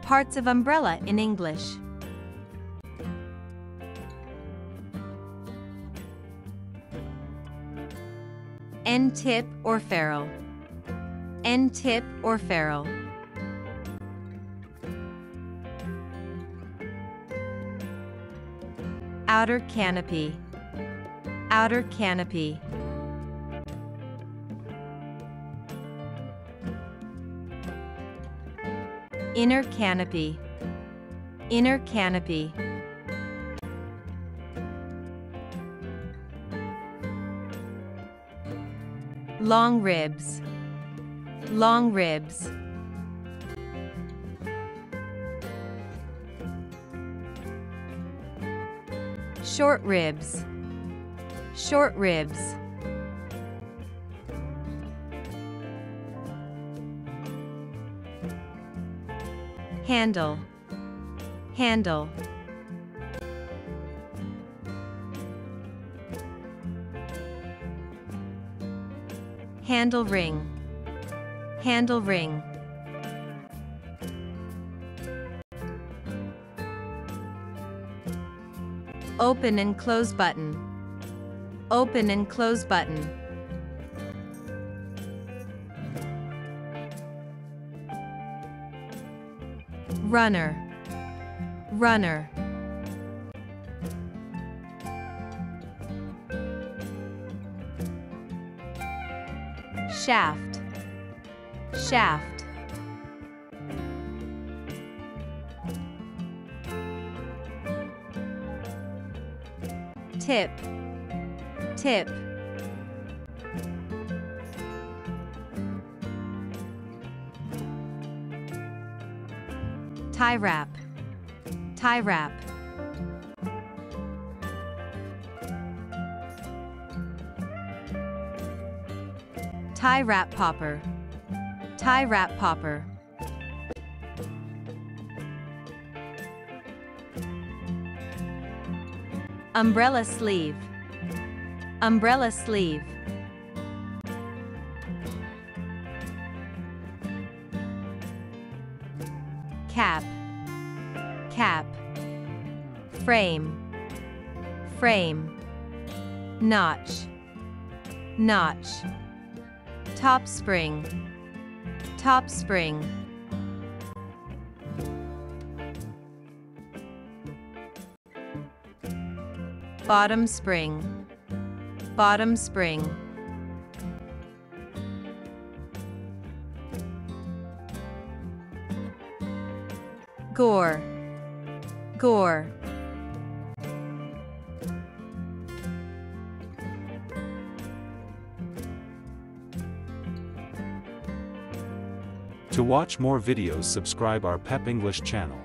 Parts of umbrella in English. End tip or ferrule. End tip or ferrule. Outer canopy. Outer canopy. Inner canopy. Inner canopy. Long ribs. Long ribs. Short ribs. Short ribs. Handle. Handle. Handle ring. Handle ring. Open and close button. Open and close button. Runner. Runner. Shaft. Shaft. Tip. Tip. Tie wrap. Tie wrap. Tie wrap popper. Tie wrap popper. Umbrella sleeve. Umbrella sleeve. Cap. Cap. Frame. Frame. Notch. Notch. Top spring. Top spring. Bottom spring. Bottom spring. Gore. Gore. To watch more videos, subscribe our PEP English channel.